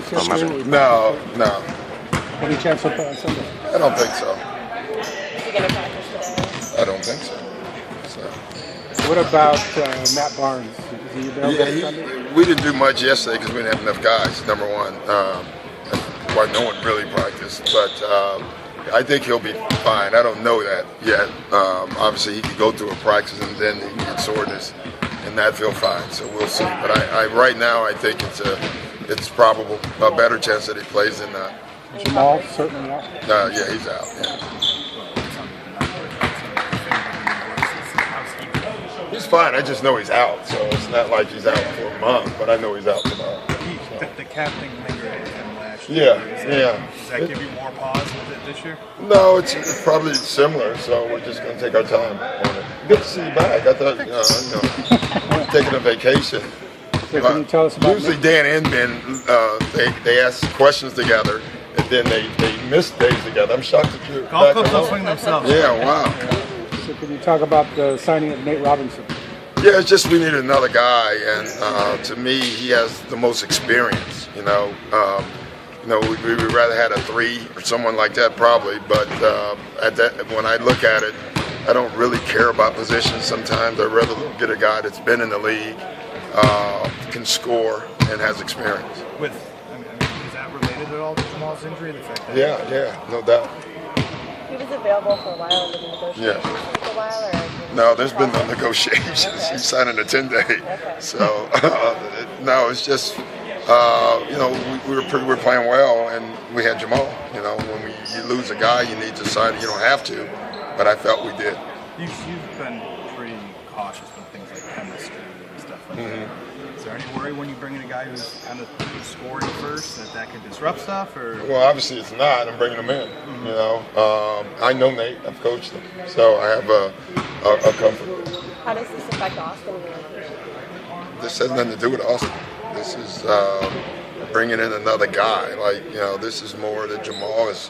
practice yesterday? No. Any chance he'll play on Sunday? I don't think so. Is he going to practice today? I don't think so. What about Matt Barnes? Is he available on Sunday? We didn't do much yesterday because we didn't have enough guys, number one. Why no one really practiced. But I think he'll be fine. I don't know that yet. Obviously, he could go through a practice and then he can get soreness, and that feel fine. So we'll see. But right now, I think it's probable a better chance that he plays than not. Jamal certainly out. Yeah, he's out. Yeah. He's fine. I just know he's out, so it's not like he's out for a month. But I know he's out tomorrow. The captain lingered him last year. Yeah. Does that give you more pause with it this year? No, it's probably similar. So we're just going to take our time on it. Good to see you back. I thought taking a vacation. So can you tell us about usually Dan and Ben, they ask questions together, and then they miss days together. I'm shocked that you're Golf back clubs will alone. swing themselves. Yeah, wow. So can you talk about the signing of Nate Robinson? Yeah, it's just we need another guy, and to me, he has the most experience. We would rather had a 3 or someone like that probably, but when I look at it, I don't really care about positions sometimes. I'd rather get a guy that's been in the league, can score, and has experience. Is that related at all to Jamal's injury? The fact that Yeah, no doubt. He was available for a while and didn't negotiate for a while, or? No, there's been no negotiations. Okay. He's signing a 10-day. Okay. So, no, it's just, we were playing well, and we had Jamal. When you lose a guy, you need to sign. You don't have to, but I felt we did. You've been pretty cautious with things like chemistry and stuff like that. Is there any worry when you bring in a guy who's kind of scoring first that could disrupt stuff? Or? Well, obviously it's not. I'm bringing him in. I know Nate. I've coached him, so I have a comfort. How does this affect Austin? This has nothing to do with Austin. This is bringing in another guy. This is more that Jamal is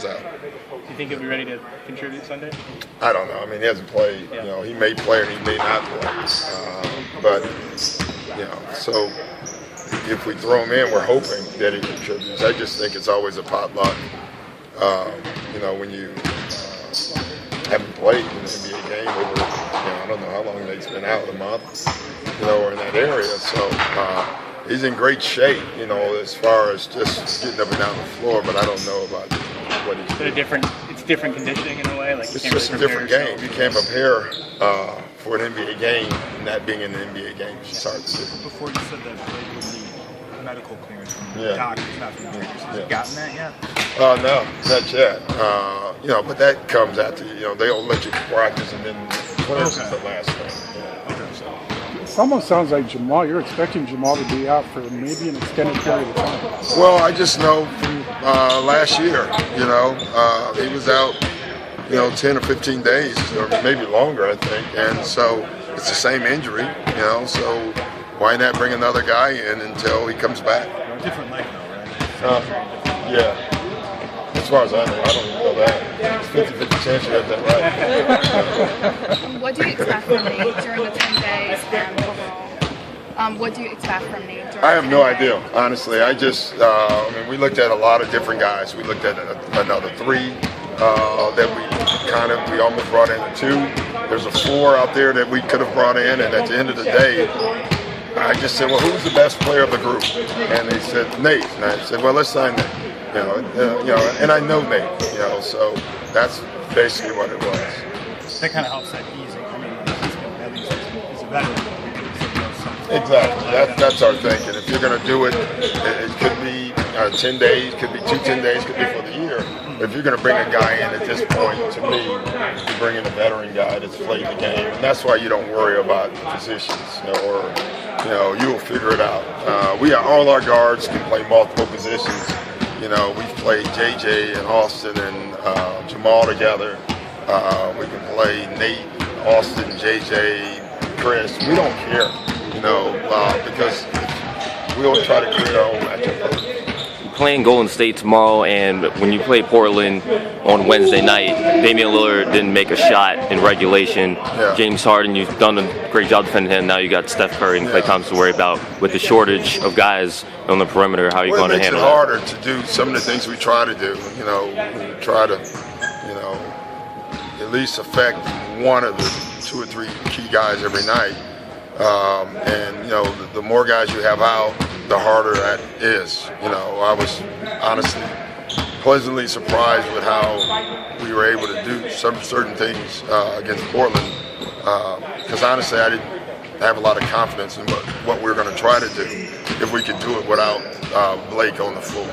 out. Do you think he'll be ready to contribute Sunday? I don't know. I mean, he hasn't played. Yeah. He may play or he may not play. So if we throw him in, we're hoping that he contributes. I just think it's always a potluck. When you haven't played in an NBA game over, I don't know how long Nate's been out, a month, or in that area. So he's in great shape, as far as just getting up and down the floor. But I don't know about what he's doing. It's different conditioning in a way. Like it's just a different game. You can't prepare for an NBA game and that being an NBA game. It's just hard to do. Before you said that Blake would need medical clearance from the doctors, not from the trainers. Has he gotten that yet? No, not yet. But that comes after, they'll let you practice and then clearance is the last thing. It almost sounds like Jamal, you're expecting Jamal to be out for maybe an extended period of time. Well, I just know from last year, he was out, 10 or 15 days, or maybe longer, I think. And so it's the same injury, so why not bring another guy in until he comes back? Different leg though, right? Yeah. As far as I know, I don't even know that. It's 50-50 chance you have that right. What do you expect from Nate during the 10 days and overall? What do you expect from Nate during I have no 10 days? idea, honestly. I just, we looked at a lot of different guys. We looked at another 3 that we almost brought in a 2. There's a 4 out there that we could have brought in, and at the end of the day, I just said, well, who's the best player of the group? And they said, Nate. And I said, well, let's sign Nate. And I know Nate, so that's basically what it was. That kind of helps that easy. I mean, at least he's a veteran. Exactly. That's our thinking. If you're going to do it, it could be 10 days, could be 10 days, could be for the year. If you're going to bring a guy in at this point, to me, you bring in a veteran guy that's played the game, and that's why you don't worry about positions, you'll figure it out. All our guards can play multiple positions. We've played JJ and Austin and Jamal together. We can play Nate, Austin, JJ, Chris. We don't care, because we always try to create our own matchup. playing Golden State tomorrow, and when you play Portland on Wednesday night, Damian Lillard didn't make a shot in regulation. Yeah. James Harden, you've done a great job defending him. Now you got Steph Curry and Klay Thompson to worry about. With the shortage of guys on the perimeter, how are you going to handle that? It makes it harder to do some of the things we try to do. You know, we try to, you know, at least affect one of the 2 or 3 key guys every night. And you know, the more guys you have out, the harder that is. You know, I was honestly pleasantly surprised with how we were able to do some certain things against Portland. Because honestly, I didn't have a lot of confidence in what we were going to try to do if we could do it without Blake on the floor.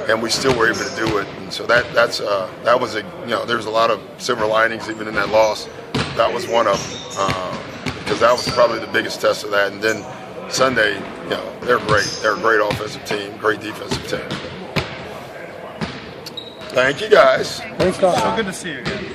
And we still were able to do it. And so that was a, you know, there's a lot of silver linings even in that loss. That was one of them. Because that was probably the biggest test of that. And then Sunday, you know, they're great. They're a great offensive team, great defensive team. Thank you, guys. Thanks, Doc. So good to see you again.